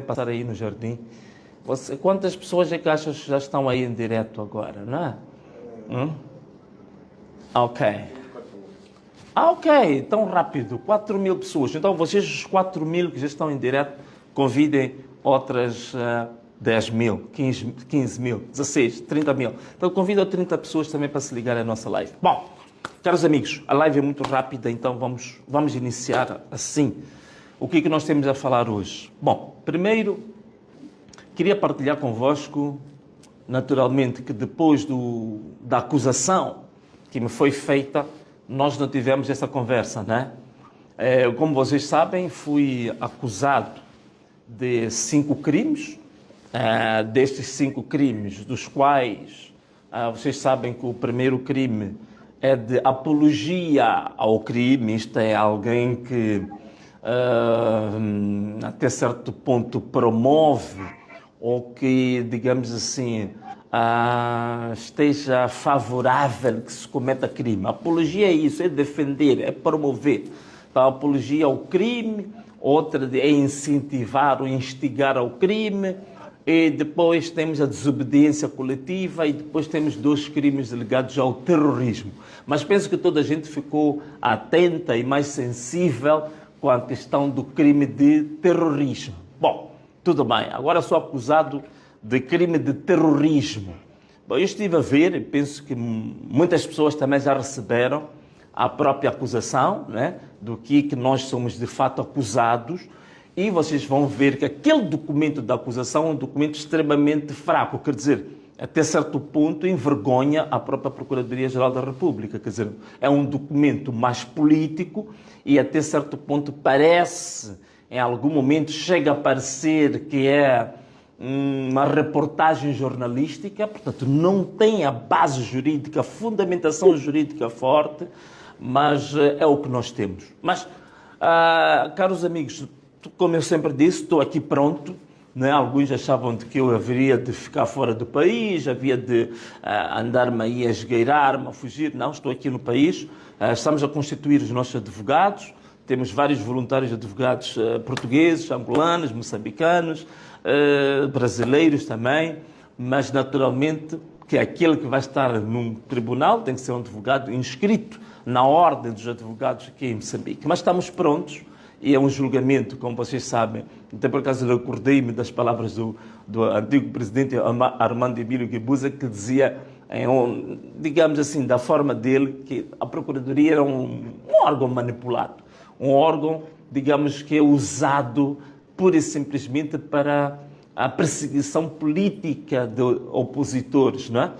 Passar aí no jardim. Quantas pessoas é que achas que já estão aí em direto agora, não é? Ok. Ok, tão rápido. 4.000 pessoas. Então vocês, os 4.000 que já estão em direto, convidem outras 10.000, 15.000, 16, 30.000. Então convido 30 pessoas também para se ligar à nossa live. Bom, caros amigos, a live é muito rápida, então vamos iniciar assim. O que é que nós temos a falar hoje? Bom, primeiro, queria partilhar convosco, naturalmente, que depois da acusação que me foi feita, nós não tivemos essa conversa, né? Como vocês sabem, fui acusado de 5 crimes. Destes 5 crimes, dos quais vocês sabem que o primeiro crime é de apologia ao crime. Isto é alguém que até certo ponto promove ou que, digamos assim, esteja favorável que se cometa crime. Apologia é isso, é defender, é promover. Então, apologia ao crime, outra é incentivar ou instigar ao crime, e depois temos a desobediência coletiva, e depois temos 2 crimes ligados ao terrorismo. Mas penso que toda a gente ficou atenta e mais sensível com a questão do crime de terrorismo. Bom, tudo bem, agora sou acusado de crime de terrorismo. Bom, eu estive a ver, e penso que muitas pessoas também já receberam a própria acusação, né, do que nós somos de fato acusados, e vocês vão ver que aquele documento da acusação é um documento extremamente fraco, quer dizer, até certo ponto envergonha a própria Procuradoria-Geral da República, quer dizer, é um documento mais político e até certo ponto parece, em algum momento chega a parecer que é uma reportagem jornalística, portanto não tem a base jurídica, a fundamentação jurídica forte, mas é o que nós temos. Mas, caros amigos, como eu sempre disse, estou aqui pronto. Né? Alguns achavam que eu haveria de ficar fora do país, havia de andar-me aí a esgueirar-me, a fugir. Não, estou aqui no país. Estamos a constituir os nossos advogados. Temos vários voluntários advogados portugueses, angolanos, moçambicanos, brasileiros também. Mas, naturalmente, que aquele que vai estar num tribunal tem que ser um advogado inscrito na ordem dos advogados aqui em Moçambique. Mas estamos prontos. E é um julgamento, como vocês sabem. Até por acaso eu recordei-me das palavras do antigo presidente Armando Emílio Guebuza, que dizia, digamos assim, da forma dele, que a Procuradoria era um órgão manipulado. Um órgão, digamos, que é usado pura e simplesmente para a perseguição política de opositores, não é?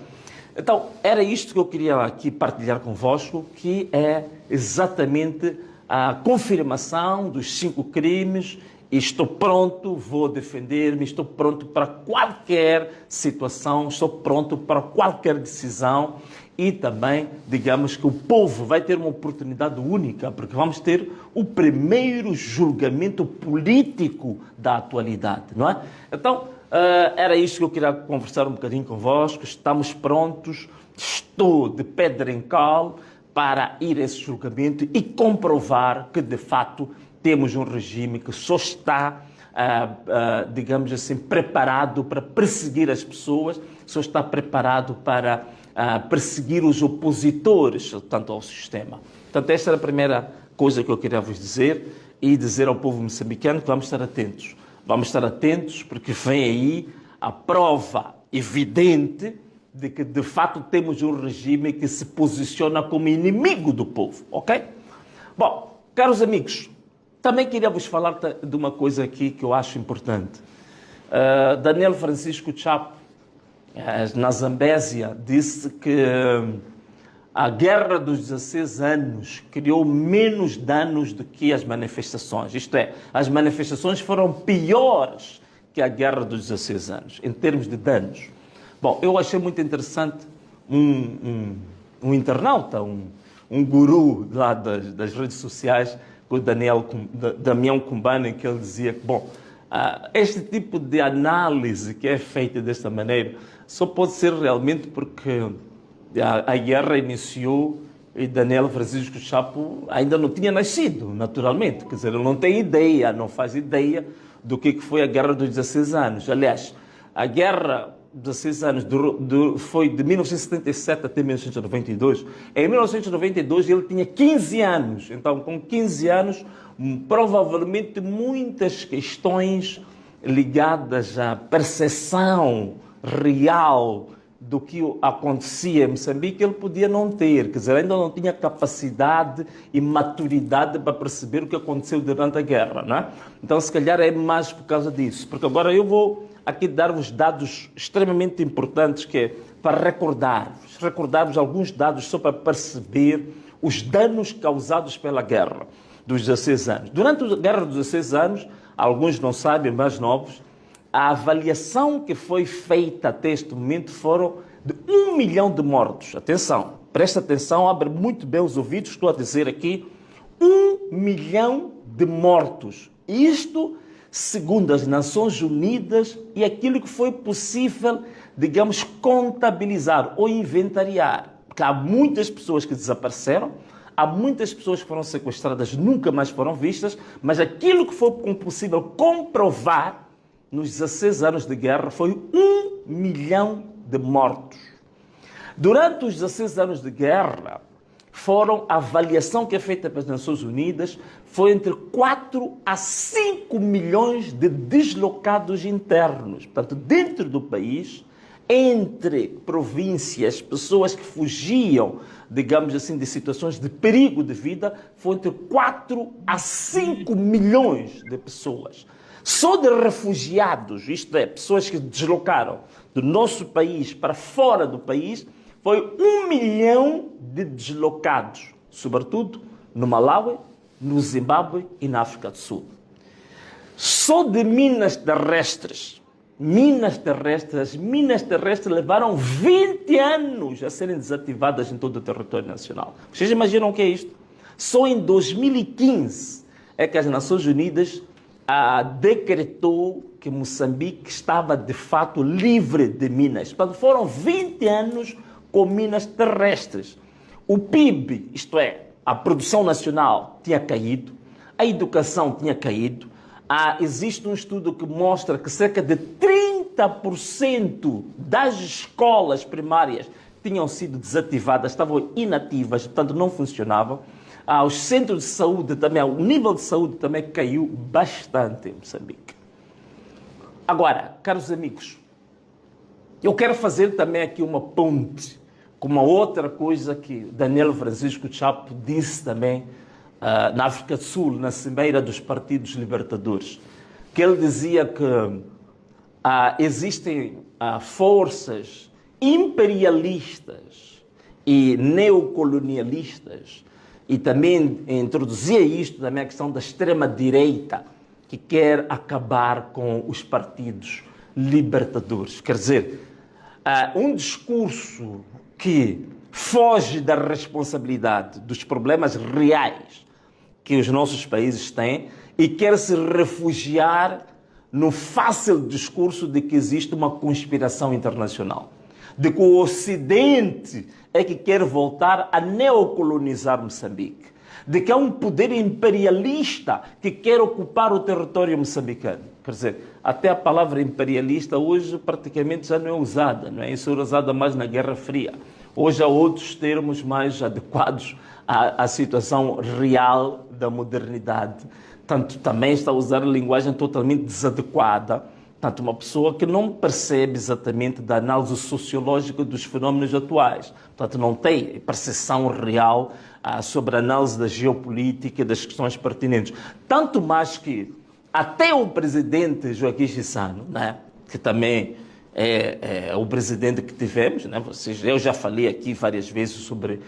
Então, era isto que eu queria aqui partilhar convosco, que é exatamente a confirmação dos 5 crimes, e estou pronto, vou defender-me, estou pronto para qualquer situação, estou pronto para qualquer decisão, e também, digamos que o povo vai ter uma oportunidade única, porque vamos ter o primeiro julgamento político da atualidade, não é? Então, era isto que eu queria conversar um bocadinho convosco. Estamos prontos, estou de pedra em cal para ir a esse julgamento e comprovar que, de fato, temos um regime que só está, digamos assim, preparado para perseguir as pessoas, só está preparado para perseguir os opositores, tanto ao sistema. Portanto, esta era a primeira coisa que eu queria vos dizer, e dizer ao povo moçambicano que vamos estar atentos. Vamos estar atentos porque vem aí a prova evidente de que, de fato, temos um regime que se posiciona como inimigo do povo, ok? Bom, caros amigos, também queria vos falar de uma coisa aqui que eu acho importante. Daniel Francisco Chapo, na Zambésia, disse que a Guerra dos 16 anos criou menos danos do que as manifestações. Isto é, as manifestações foram piores que a Guerra dos 16 anos, em termos de danos. Bom, eu achei muito interessante um internauta, um guru lá das redes sociais, o Damião Cumbana, que ele dizia que, bom, este tipo de análise que é feita desta maneira só pode ser realmente porque a guerra iniciou e Daniel Francisco Chapo ainda não tinha nascido, naturalmente. Quer dizer, ele não tem ideia, não faz ideia do que foi a Guerra dos 16 anos. Aliás, a Guerra dos 16 anos foi de 1977 até 1992. Em 1992 ele tinha 15 anos. Então, com 15 anos, provavelmente muitas questões ligadas à percepção real do que acontecia em Moçambique, ele podia não ter, quer dizer, ainda não tinha capacidade e maturidade para perceber o que aconteceu durante a guerra, não é? Então, se calhar é mais por causa disso, porque agora eu vou aqui dar-vos dados extremamente importantes, que é para recordar-vos alguns dados só para perceber os danos causados pela guerra dos 16 anos. Durante a guerra dos 16 anos, alguns não sabem, mais novos, a avaliação que foi feita até este momento foram de 1 milhão de mortos. Atenção, presta atenção, abre muito bem os ouvidos, estou a dizer aqui, 1 milhão de mortos. Isto, segundo as Nações Unidas, e aquilo que foi possível, digamos, contabilizar ou inventariar. Porque há muitas pessoas que desapareceram, há muitas pessoas que foram sequestradas, nunca mais foram vistas, mas aquilo que foi possível comprovar nos 16 anos de guerra foi 1 milhão de mortos. Durante os 16 anos de guerra, a avaliação que é feita pelas Nações Unidas foi entre 4 a 5 milhões de deslocados internos. Portanto, dentro do país, entre províncias, pessoas que fugiam, digamos assim, de situações de perigo de vida, foi entre 4 a 5 milhões de pessoas. Só de refugiados, isto é, pessoas que deslocaram do nosso país para fora do país, foi 1 milhão de deslocados, sobretudo no Malawi, no Zimbábue e na África do Sul. Só de minas terrestres levaram 20 anos a serem desativadas em todo o território nacional. Vocês imaginam o que é isto? Só em 2015 é que as Nações Unidas decretou que Moçambique estava de fato livre de minas. Portanto, foram 20 anos com minas terrestres. O PIB, isto é, a produção nacional, tinha caído, a educação tinha caído. Existe um estudo que mostra que cerca de 30% das escolas primárias tinham sido desativadas, estavam inativas, portanto não funcionavam. Os centros de saúde também, o nível de saúde também caiu bastante em Moçambique. Agora, caros amigos, eu quero fazer também aqui uma ponte com uma outra coisa que Daniel Francisco Chapo disse também na África do Sul, na cimeira dos partidos libertadores, que ele dizia que existem forças imperialistas e neocolonialistas, e também introduzia isto também a questão da extrema-direita, que quer acabar com os partidos libertadores. Quer dizer, um discurso que foge da responsabilidade dos problemas reais que os nossos países têm e quer se refugiar no fácil discurso de que existe uma conspiração internacional, de que o Ocidente é que quer voltar a neocolonizar Moçambique, de que há um poder imperialista que quer ocupar o território moçambicano. Quer dizer, até a palavra imperialista hoje praticamente já não é usada, não é? Isso era usada mais na Guerra Fria. Hoje há outros termos mais adequados à situação real da modernidade. Tanto também está a usar a linguagem totalmente desadequada. Tanto uma pessoa que não percebe exatamente da análise sociológica dos fenómenos atuais. Portanto, não tem percepção real sobre a análise da geopolítica e das questões pertinentes. Tanto mais que até o presidente Joaquim Chissano, né, que também é o presidente que tivemos, né, eu já falei aqui várias vezes sobre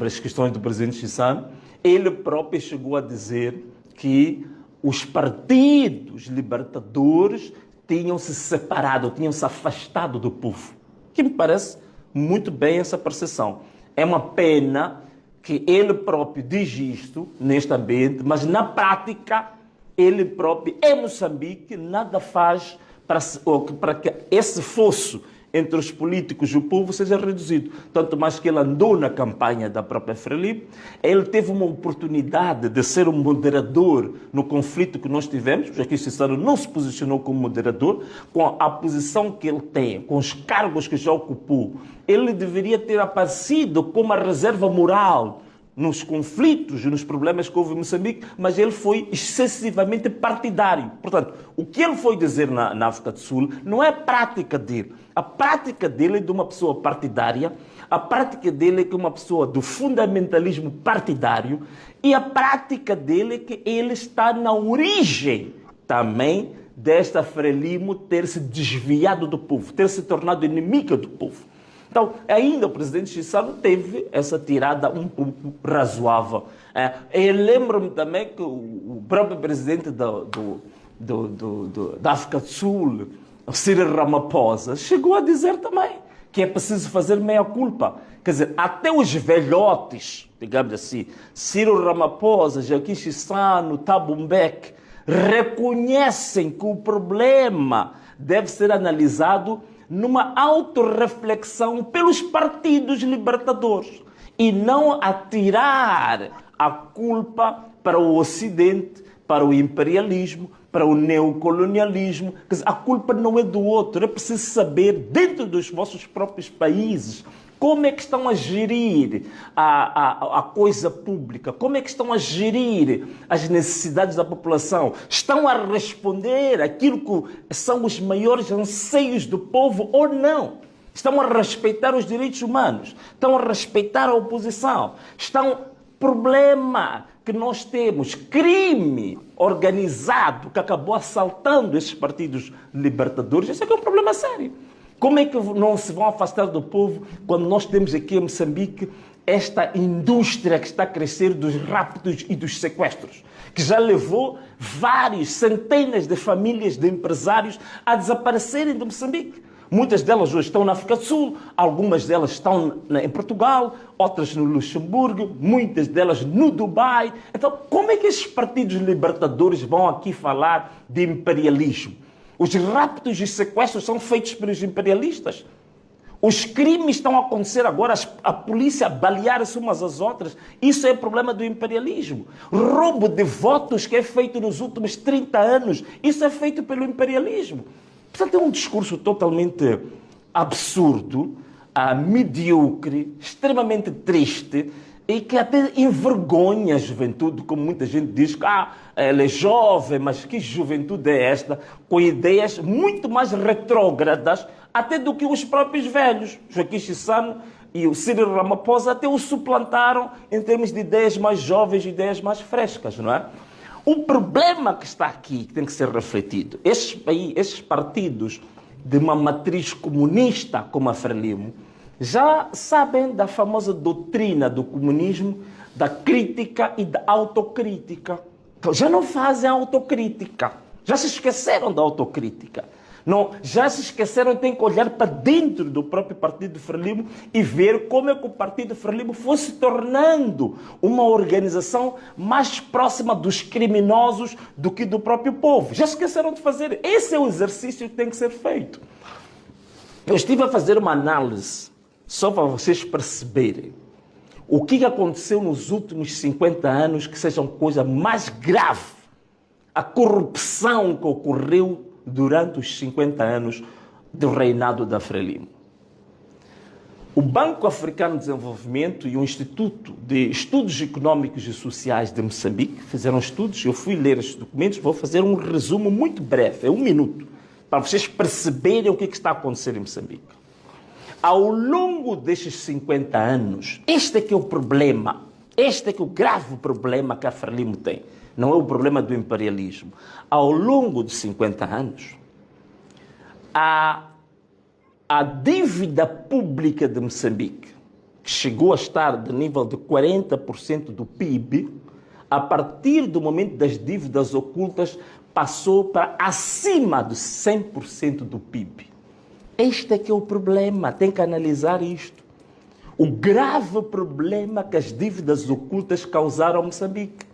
as questões do presidente Chissano, ele próprio chegou a dizer que os partidos libertadores tinham se separado, tinham se afastado do povo. Que me parece muito bem essa percepção. É uma pena que ele próprio diz isto neste ambiente, mas na prática ele próprio, em Moçambique, nada faz para que esse fosso entre os políticos e o povo seja reduzido. Tanto mais que ele andou na campanha da própria Frelimo, ele teve uma oportunidade de ser um moderador no conflito que nós tivemos. Joaquim Chissano não se posicionou como moderador, com a posição que ele tem, com os cargos que já ocupou. Ele deveria ter aparecido como a reserva moral nos conflitos e nos problemas que houve em Moçambique, mas ele foi excessivamente partidário. Portanto, o que ele foi dizer na África do Sul não é a prática dele. A prática dele é de uma pessoa partidária, a prática dele é que uma pessoa do fundamentalismo partidário, e a prática dele é que ele está na origem também desta Frelimo ter se desviado do povo, ter se tornado inimiga do povo. Então, ainda o presidente Chissano teve essa tirada um pouco razoável. Eu lembro-me também que o próprio presidente da África do Sul, Cyril Ramaphosa, chegou a dizer também que é preciso fazer meia-culpa. Quer dizer, até os velhotes, digamos assim, Cyril Ramaphosa, Joaquim Chissano, Thabo Mbeki, reconhecem que o problema deve ser analisado numa autorreflexão pelos partidos libertadores e não atirar a culpa para o Ocidente, para o imperialismo, para o neocolonialismo. Quer dizer, a culpa não é do outro. É preciso saber, dentro dos vossos próprios países, como é que estão a gerir a coisa pública? Como é que estão a gerir as necessidades da população? Estão a responder aquilo que são os maiores anseios do povo ou não? Estão a respeitar os direitos humanos? Estão a respeitar a oposição? Problema que nós temos, crime organizado que acabou assaltando esses partidos libertadores, esse é que é um problema sério. Como é que não se vão afastar do povo quando nós temos aqui em Moçambique esta indústria que está a crescer dos raptos e dos sequestros, que já levou centenas de famílias de empresários a desaparecerem de Moçambique? Muitas delas hoje estão na África do Sul, algumas delas estão em Portugal, outras no Luxemburgo, muitas delas no Dubai. Então, como é que esses partidos libertadores vão aqui falar de imperialismo? Os raptos e sequestros são feitos pelos imperialistas. Os crimes estão a acontecer agora, a polícia balear-se umas às outras. Isso é problema do imperialismo. Roubo de votos que é feito nos últimos 30 anos, isso é feito pelo imperialismo. Portanto, é um discurso totalmente absurdo, medíocre, extremamente triste, e que até envergonha a juventude, como muita gente diz que ela é jovem, mas que juventude é esta, com ideias muito mais retrógradas até do que os próprios velhos. Joaquim Chissano e o Cyril Ramaphosa até o suplantaram em termos de ideias mais jovens, ideias mais frescas, não é? O problema que está aqui, que tem que ser refletido, esses partidos de uma matriz comunista como a Frelimo, já sabem da famosa doutrina do comunismo, da crítica e da autocrítica. Então, já não fazem autocrítica. Já se esqueceram da autocrítica. Não, já se esqueceram, tem que olhar para dentro do próprio Partido Frelimo e ver como é que o Partido Frelimo foi se tornando uma organização mais próxima dos criminosos do que do próprio povo. Já se esqueceram de fazer. Esse é o exercício que tem que ser feito. Eu estive a fazer uma análise só para vocês perceberem o que aconteceu nos últimos 50 anos que seja uma coisa mais grave. A corrupção que ocorreu durante os 50 anos do reinado da Frelimo. O Banco Africano de Desenvolvimento e o Instituto de Estudos Econômicos e Sociais de Moçambique fizeram estudos. Eu fui ler estes documentos, vou fazer um resumo muito breve, é 1 minuto, para vocês perceberem o que está a acontecer em Moçambique. Ao longo destes 50 anos, este é que é o problema, este é que é o grave problema que a Frelimo tem. Não é o problema do imperialismo. Ao longo de 50 anos, a dívida pública de Moçambique, que chegou a estar de nível de 40% do PIB, a partir do momento das dívidas ocultas, passou para acima de 100% do PIB. Este é que é o problema, tem que analisar isto. O grave problema que as dívidas ocultas causaram a Moçambique.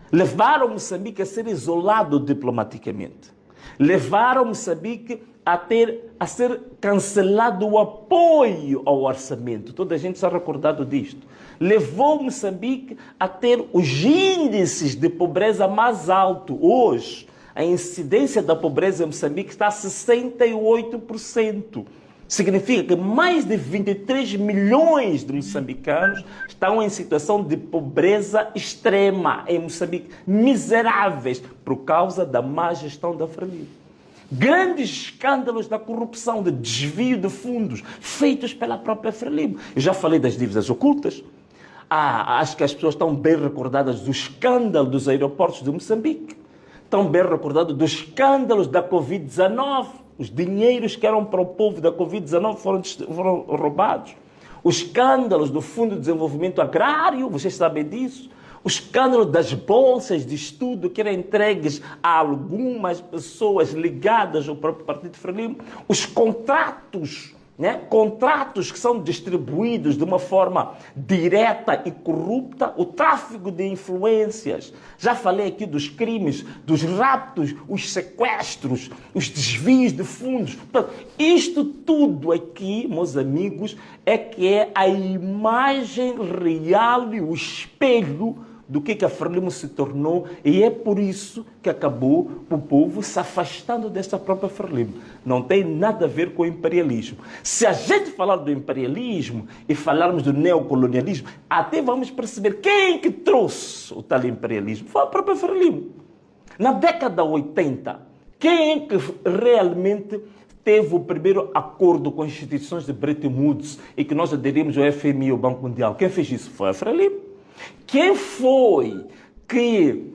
Levaram Moçambique a ser isolado diplomaticamente. levaram Moçambique a ser cancelado o apoio ao orçamento. Toda a gente está recordado disto. Levou Moçambique a ter os índices de pobreza mais altos. Hoje, a incidência da pobreza em Moçambique está a 68%. Significa que mais de 23 milhões de moçambicanos estão em situação de pobreza extrema em Moçambique, miseráveis, por causa da má gestão da Frelimo. Grandes escândalos da corrupção, de desvio de fundos, feitos pela própria Frelimo. Eu já falei das dívidas ocultas. Acho que as pessoas estão bem recordadas do escândalo dos aeroportos de Moçambique. Estão bem recordados dos escândalos da Covid-19. Os dinheiros que eram para o povo da Covid-19 foram roubados. Os escândalos do Fundo de Desenvolvimento Agrário, vocês sabem disso. O escândalo das bolsas de estudo que eram entregues a algumas pessoas ligadas ao próprio Partido Frelimo. Os contratos, contratos que são distribuídos de uma forma direta e corrupta, o tráfico de influências. Já falei aqui dos crimes, dos raptos, os sequestros, os desvios de fundos. Portanto, isto tudo aqui, meus amigos, é que é a imagem real e o espelho do que a Frelimo se tornou, e é por isso que acabou o povo se afastando dessa própria Frelimo. Não tem nada a ver com o imperialismo. Se a gente falar do imperialismo e falarmos do neocolonialismo, até vamos perceber quem que trouxe o tal imperialismo. Foi a própria Frelimo. Na década 80, quem que realmente teve o primeiro acordo com as instituições de Bretton Woods e que nós aderimos ao FMI e ao Banco Mundial? Quem fez isso? Foi a Frelimo. Quem foi que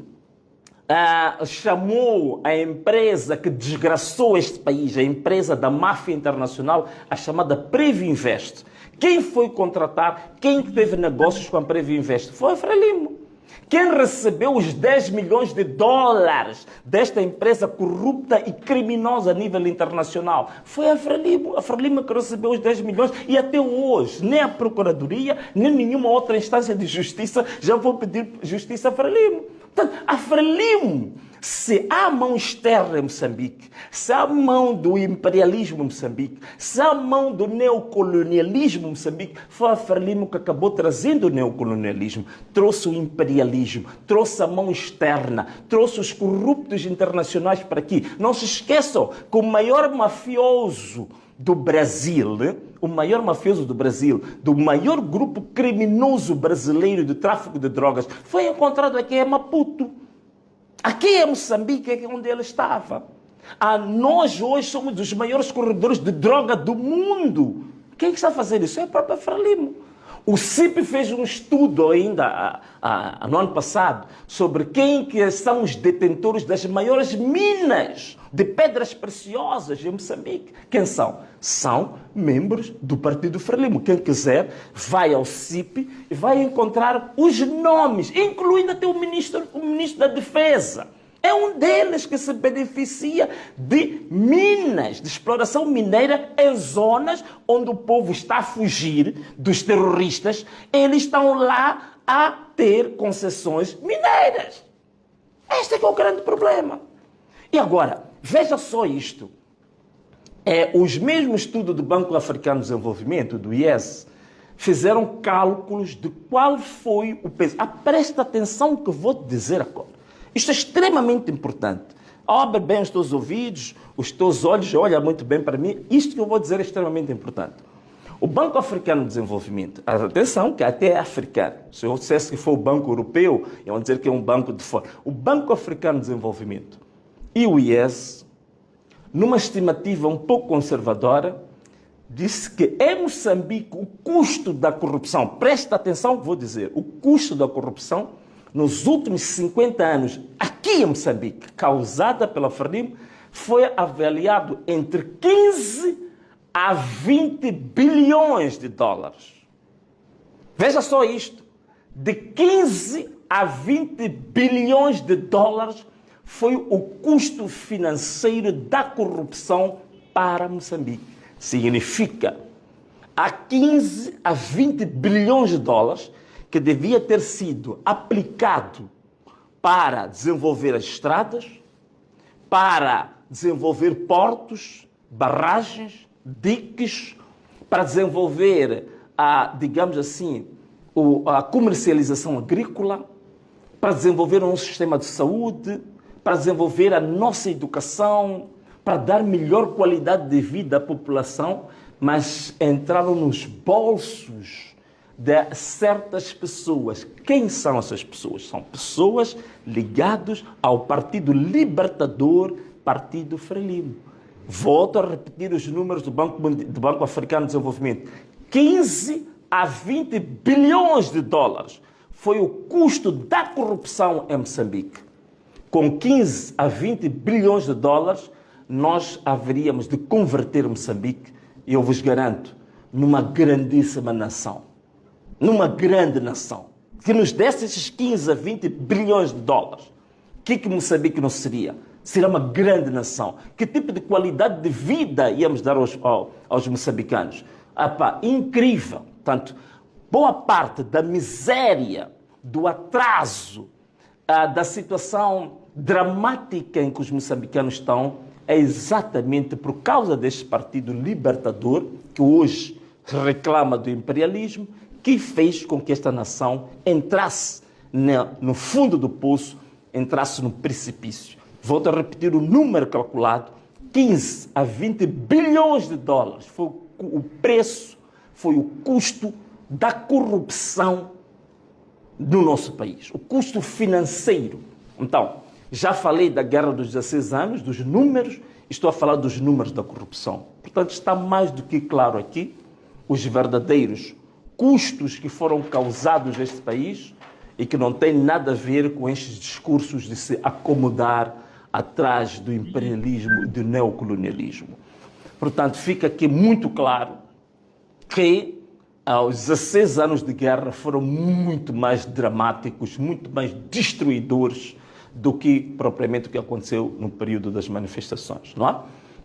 chamou a empresa que desgraçou este país, a empresa da máfia internacional, a chamada Previnvest? Quem foi contratar? Quem teve negócios com a Previnvest? Foi a Frelimo. Quem recebeu os 10 milhões de dólares desta empresa corrupta e criminosa a nível internacional? Foi a Frelimo. A Frelimo que recebeu os 10 milhões e até hoje nem a Procuradoria, nem nenhuma outra instância de justiça já vão pedir justiça a Frelimo. Portanto, a Frelimo, se há mão externa em Moçambique, se há mão do imperialismo em Moçambique, se há mão do neocolonialismo em Moçambique, foi a Frelimo que acabou trazendo o neocolonialismo, trouxe o imperialismo, trouxe a mão externa, trouxe os corruptos internacionais para aqui. Não se esqueçam que o maior mafioso do Brasil, o maior mafioso do Brasil, do maior grupo criminoso brasileiro de tráfico de drogas, foi encontrado aqui em Maputo. Aqui em Moçambique é onde ele estava. Nós hoje somos os maiores corredores de droga do mundo. Quem está a fazer isso? É a própria Frelimo. O CIP fez um estudo ainda no ano passado sobre quem que são os detentores das maiores minas de pedras preciosas em Moçambique. Quem são? São membros do Partido Frelimo. Quem quiser vai ao CIP e vai encontrar os nomes, incluindo até o ministro da Defesa. É um deles que se beneficia de minas, de exploração mineira em zonas onde o povo está a fugir dos terroristas. Eles estão lá a ter concessões mineiras. Este é que é o grande problema. E agora, veja só isto. Os mesmos estudos do Banco Africano de Desenvolvimento, do IES, fizeram cálculos de qual foi o peso. Presta atenção no que eu vou te dizer agora. Isto é extremamente importante. Abre bem os teus ouvidos, os teus olhos, olha muito bem para mim. Isto que eu vou dizer é extremamente importante. O Banco Africano de Desenvolvimento, atenção que até é africano. Se eu dissesse que foi o Banco Europeu, iam dizer que é um banco de fora. O Banco Africano de Desenvolvimento e o IES, numa estimativa um pouco conservadora, disse que em Moçambique o custo da corrupção, presta atenção que vou dizer, o custo da corrupção nos últimos 50 anos, aqui em Moçambique, causada pela Frelimo, foi avaliado entre 15 a 20 bilhões de dólares. Veja só isto. De 15 a 20 bilhões de dólares foi o custo financeiro da corrupção para Moçambique. Significa, há 15 a 20 bilhões de dólares que devia ter sido aplicado para desenvolver as estradas, para desenvolver portos, barragens, diques, para desenvolver digamos assim, a comercialização agrícola, para desenvolver um sistema de saúde, para desenvolver a nossa educação, para dar melhor qualidade de vida à população, mas entraram nos bolsos de certas pessoas. Quem são essas pessoas? São pessoas ligadas ao Partido Libertador, Partido Frelimo. Volto a repetir os números do Banco Africano de Desenvolvimento. 15 a 20 bilhões de dólares foi o custo da corrupção em Moçambique. Com 15 a 20 bilhões de dólares, nós haveríamos de converter Moçambique, e eu vos garanto, numa grandíssima nação. Numa grande nação. Que nos desse esses 15 a 20 bilhões de dólares. O que Moçambique não seria? Seria uma grande nação. Que tipo de qualidade de vida íamos dar aos moçambicanos? Incrível. Portanto, boa parte da miséria, do atraso, da situação dramática em que os moçambicanos estão, é exatamente por causa deste Partido Libertador, que hoje reclama do imperialismo, que fez com que esta nação entrasse no fundo do poço, entrasse no precipício. Volto a repetir o número calculado, 15 a 20 bilhões de dólares foi o preço, foi o custo da corrupção no nosso país, o custo financeiro. Então, já falei da Guerra dos 16 anos, dos números, estou a falar dos números da corrupção. Portanto, está mais do que claro aqui os verdadeiros custos que foram causados neste país e que não têm nada a ver com estes discursos de se acomodar atrás do imperialismo e do neocolonialismo. Portanto, fica aqui muito claro que os 16 anos de guerra foram muito mais dramáticos, muito mais destruidores do que propriamente o que aconteceu no período das manifestações, não é?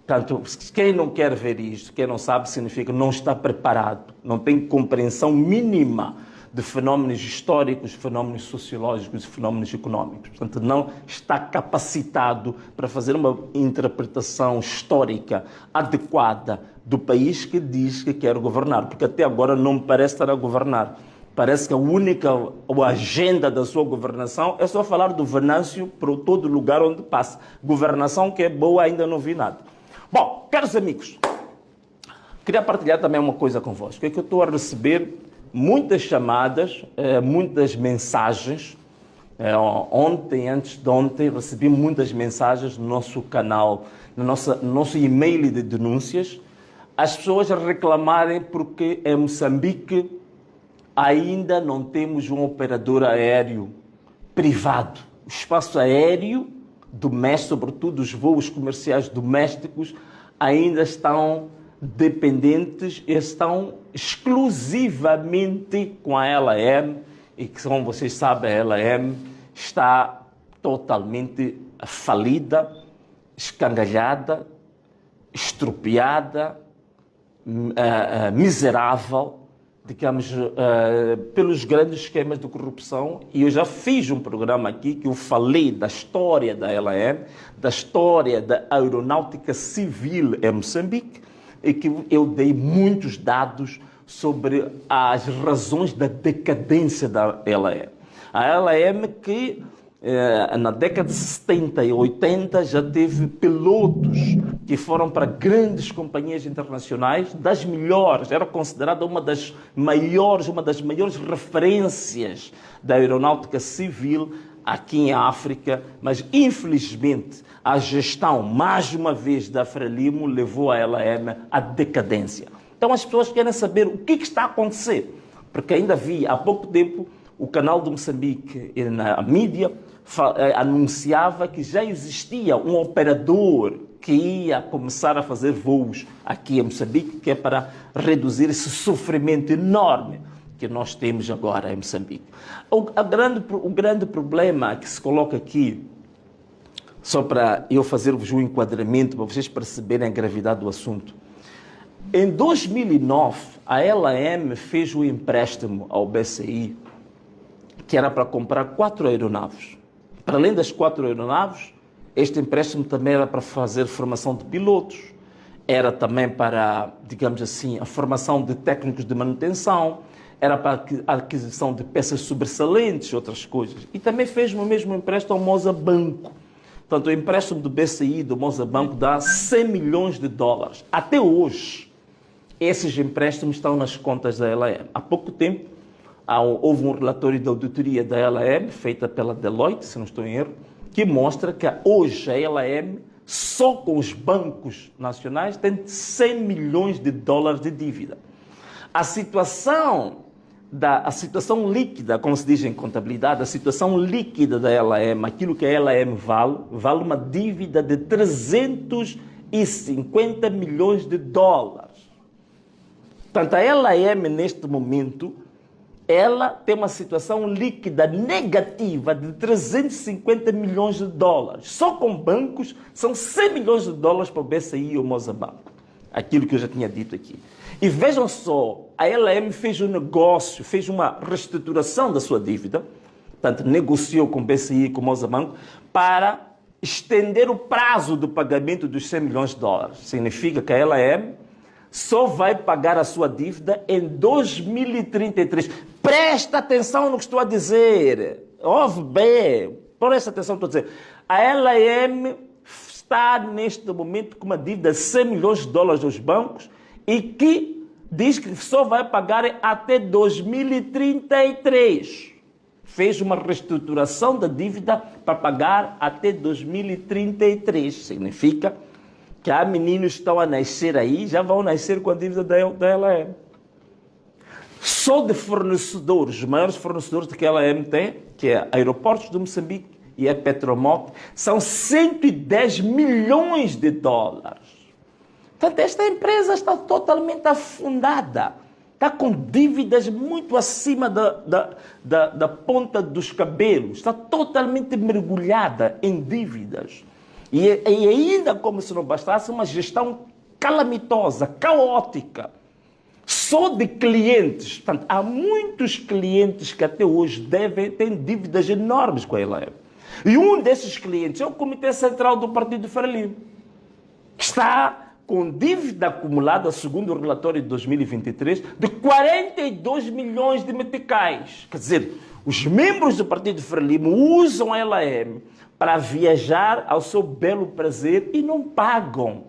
Portanto, quem não quer ver isto, quem não sabe, significa que não está preparado, não tem compreensão mínima de fenómenos históricos, fenómenos sociológicos e fenómenos económicos. Portanto, não está capacitado para fazer uma interpretação histórica adequada do país que diz que quer governar, porque até agora não me parece estar a governar. Parece que a única agenda da sua governação é só falar do Venâncio para todo lugar onde passa. Governação que é boa, ainda não vi nada. Bom, caros amigos, queria partilhar também uma coisa convosco. É que eu estou a receber muitas chamadas, muitas mensagens. Ontem, antes de ontem, recebi muitas mensagens no nosso canal, no nosso e-mail de denúncias. As pessoas reclamarem porque em Moçambique ainda não temos um operador aéreo privado. O espaço aéreo doméstico, sobretudo os voos comerciais domésticos, ainda estão dependentes, estão exclusivamente com a LAM, e que, como vocês sabem, a LAM está totalmente falida, escangalhada, estropiada, miserável, digamos, pelos grandes esquemas de corrupção. E eu já fiz um programa aqui que eu falei da história da LAM, da história da aeronáutica civil em Moçambique, e que eu dei muitos dados sobre as razões da decadência da LAM. A LAM que na década de 70 e 80 já teve pilotos que foram para grandes companhias internacionais, das melhores, era considerada uma das maiores referências da aeronáutica civil aqui em África, mas infelizmente a gestão, mais uma vez, da Frelimo levou a LAM à decadência. Então as pessoas querem saber o que está a acontecer, porque ainda vi há pouco tempo o canal de Moçambique na mídia anunciava que já existia um operador que ia começar a fazer voos aqui em Moçambique, que é para reduzir esse sofrimento enorme que nós temos agora em Moçambique. O grande problema que se coloca aqui, só para eu fazer-vos um enquadramento, para vocês perceberem a gravidade do assunto. Em 2009, a LAM fez um empréstimo ao BCI, que era para comprar 4 aeronaves. Para além das 4 aeronaves, Este empréstimo também era para fazer formação de pilotos, era também para, digamos assim, a formação de técnicos de manutenção, era para a aquisição de peças sobressalentes, outras coisas. E também fez o mesmo empréstimo ao Moza Banco. Portanto, o empréstimo do BCI, do Moza Banco, dá 100 milhões de dólares. Até hoje, esses empréstimos estão nas contas da LAM. Há pouco tempo, houve um relatório de auditoria da LAM, feita pela Deloitte, se não estou em erro, que mostra que hoje a LAM, só com os bancos nacionais, tem 100 milhões de dólares de dívida. A situação líquida, como se diz em contabilidade, a situação líquida da LAM, aquilo que a LAM vale uma dívida de 350 milhões de dólares. Portanto, a LAM, neste momento, ela tem uma situação líquida negativa de 350 milhões de dólares. Só com bancos, são 100 milhões de dólares para o BCI e o Moza Banco. Aquilo que eu já tinha dito aqui. E vejam só, a LAM fez um negócio, fez uma reestruturação da sua dívida, portanto, negociou com o BCI e com o Moza Banco para estender o prazo do pagamento dos 100 milhões de dólares. Significa que a LAM só vai pagar a sua dívida em 2033. Presta atenção no que estou a dizer. Ouve bem. Presta atenção no que estou a dizer. A LAM está neste momento com uma dívida de 100 milhões de dólares dos bancos e que diz que só vai pagar até 2033. Fez uma reestruturação da dívida para pagar até 2033. Significa que há meninos que estão a nascer aí, já vão nascer com a dívida da LAM. Só de fornecedores, os maiores fornecedores que a LAM tem, que é Aeroportos de Moçambique e a Petromoc, são 110 milhões de dólares. Portanto, esta empresa está totalmente afundada. Está com dívidas muito acima da ponta dos cabelos. Está totalmente mergulhada em dívidas. E ainda como se não bastasse, uma gestão calamitosa, caótica, só de clientes. Portanto, há muitos clientes que até hoje têm dívidas enormes com a LAM. E um desses clientes é o Comitê Central do Partido Frelimo, que está com dívida acumulada, segundo o relatório de 2023, de 42 milhões de meticais. Quer dizer, os membros do Partido Frelimo usam a LAM para viajar ao seu belo prazer e não pagam.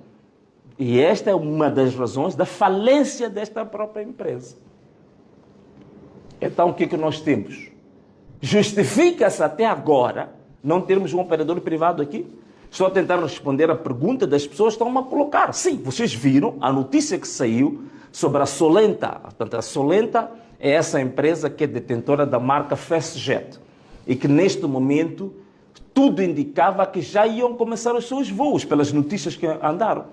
E esta é uma das razões da falência desta própria empresa. Então, o que nós temos? Justifica-se até agora não termos um operador privado aqui? Estou a tentar responder a pergunta das pessoas que estão a colocar. Sim, vocês viram a notícia que saiu sobre a Solenta. Portanto, a Solenta é essa empresa que é detentora da marca Fastjet e que neste momento tudo indicava que já iam começar os seus voos, pelas notícias que andaram.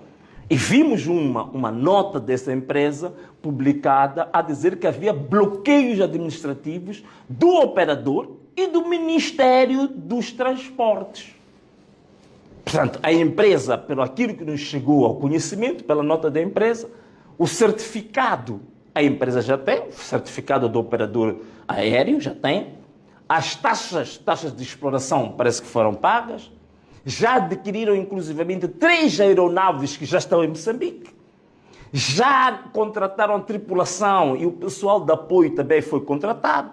E vimos uma nota dessa empresa publicada a dizer que havia bloqueios administrativos do operador e do Ministério dos Transportes. Portanto, a empresa, pelo aquilo que nos chegou ao conhecimento, pela nota da empresa, o certificado, a empresa já tem, o certificado do operador aéreo já tem, as taxas de exploração parece que foram pagas, já adquiriram inclusivamente 3 aeronaves que já estão em Moçambique, já contrataram tripulação e o pessoal de apoio também foi contratado,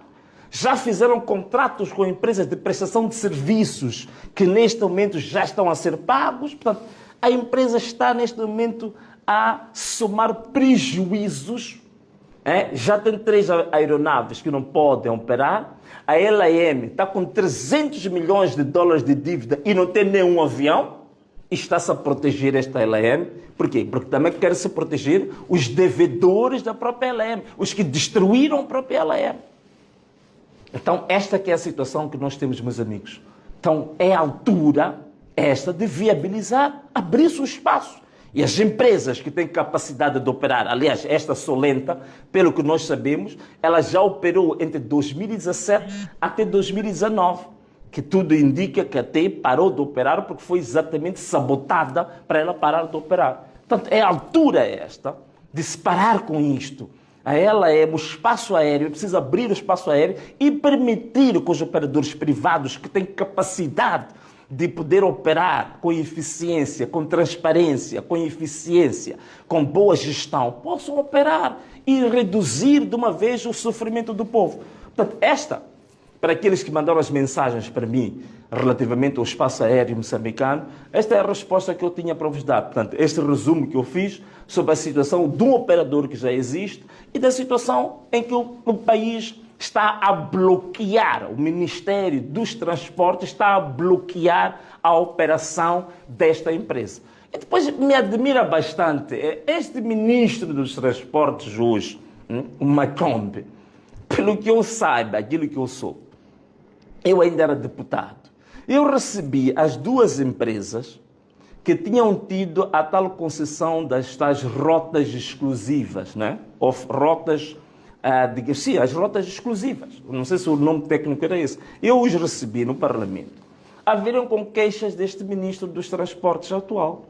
já fizeram contratos com empresas de prestação de serviços que neste momento já estão a ser pagos. Portanto, a empresa está neste momento a somar prejuízos. Já tem 3 aeronaves que não podem operar. A LAM está com 300 milhões de dólares de dívida e não tem nenhum avião. E está-se a proteger esta LAM. Por quê? Porque também quer se proteger os devedores da própria LAM, os que destruíram a própria LAM. Então, esta que é a situação que nós temos, meus amigos. Então, é a altura esta de viabilizar, abrir-se o espaço. E as empresas que têm capacidade de operar, aliás, esta Solenta, pelo que nós sabemos, ela já operou entre 2017 até 2019, que tudo indica que até parou de operar porque foi exatamente sabotada para ela parar de operar. Portanto, é a altura esta de se parar com isto. A ela é o espaço aéreo, precisa abrir o espaço aéreo e permitir que os operadores privados que têm capacidade de poder operar com eficiência, com transparência, com eficiência, com boa gestão, possam operar e reduzir de uma vez o sofrimento do povo. Portanto, para aqueles que mandaram as mensagens para mim relativamente ao espaço aéreo moçambicano, esta é a resposta que eu tinha para vos dar. Portanto, este resumo que eu fiz sobre a situação de um operador que já existe e da situação em que o país está a bloquear, o Ministério dos Transportes está a bloquear a operação desta empresa. E depois me admira bastante este Ministro dos Transportes hoje, o Machombe, pelo que eu saiba, aquilo que eu sou, eu ainda era deputado. Eu recebi as duas empresas que tinham tido a tal concessão das tais rotas exclusivas, né? Ou rotas, sim, as rotas exclusivas. Não sei se o nome técnico era esse. Eu os recebi no Parlamento. Haveram com queixas deste Ministro dos Transportes atual.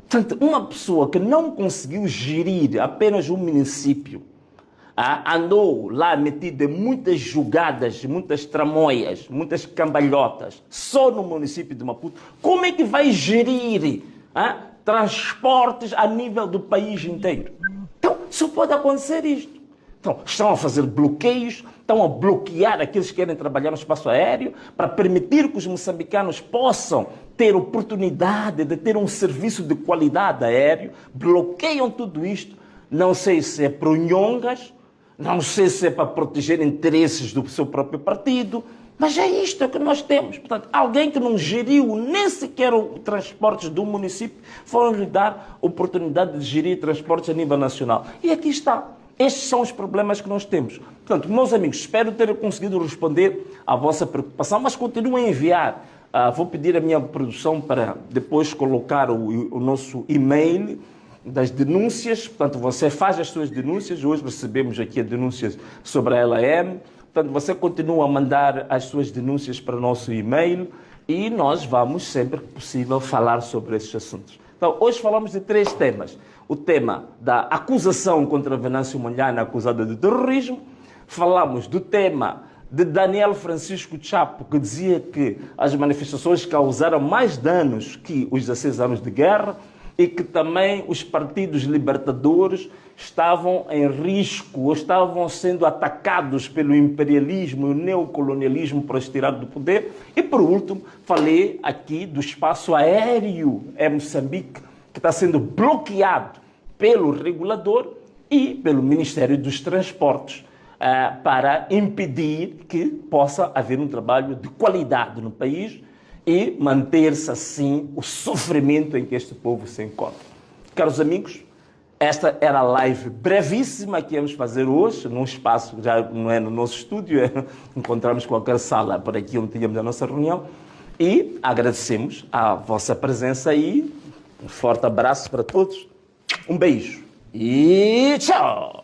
Portanto, uma pessoa que não conseguiu gerir apenas um município, andou lá metido em muitas jogadas, muitas tramóias, muitas cambalhotas, só no município de Maputo, como é que vai gerir transportes a nível do país inteiro? Então, só pode acontecer isto. Então, estão a fazer bloqueios, estão a bloquear aqueles que querem trabalhar no espaço aéreo para permitir que os moçambicanos possam ter oportunidade de ter um serviço de qualidade aéreo, bloqueiam tudo isto. Não sei se é por nhongas, não sei se é para proteger interesses do seu próprio partido, mas é isto que nós temos. Portanto, alguém que não geriu nem sequer os transportes do município, foram lhe dar oportunidade de gerir transportes a nível nacional. E aqui está. Estes são os problemas que nós temos. Portanto, meus amigos, espero ter conseguido responder à vossa preocupação, mas continuem a enviar. Vou pedir à minha produção para depois colocar o nosso e-mail das denúncias. Portanto, você faz as suas denúncias. Hoje recebemos aqui as denúncias sobre a LAM. Portanto, você continua a mandar as suas denúncias para o nosso e-mail e nós vamos, sempre que possível, falar sobre esses assuntos. Então, hoje falamos de 3 temas. O tema da acusação contra Venâncio Mondlane, acusada de terrorismo. Falamos do tema de Daniel Francisco Chapo, que dizia que as manifestações causaram mais danos que os 16 anos de guerra e que também os partidos libertadores estavam em risco ou estavam sendo atacados pelo imperialismo e o neocolonialismo para os tirar do poder. E, por último, falei aqui do espaço aéreo em Moçambique, que está sendo bloqueado pelo regulador e pelo Ministério dos Transportes para impedir que possa haver um trabalho de qualidade no país e manter-se assim o sofrimento em que este povo se encontra. Caros amigos, esta era a live brevíssima que íamos fazer hoje, num espaço, já não é no nosso estúdio, encontramos qualquer sala por aqui onde tínhamos a nossa reunião, e agradecemos a vossa presença aí. Um forte abraço para todos, um beijo e tchau!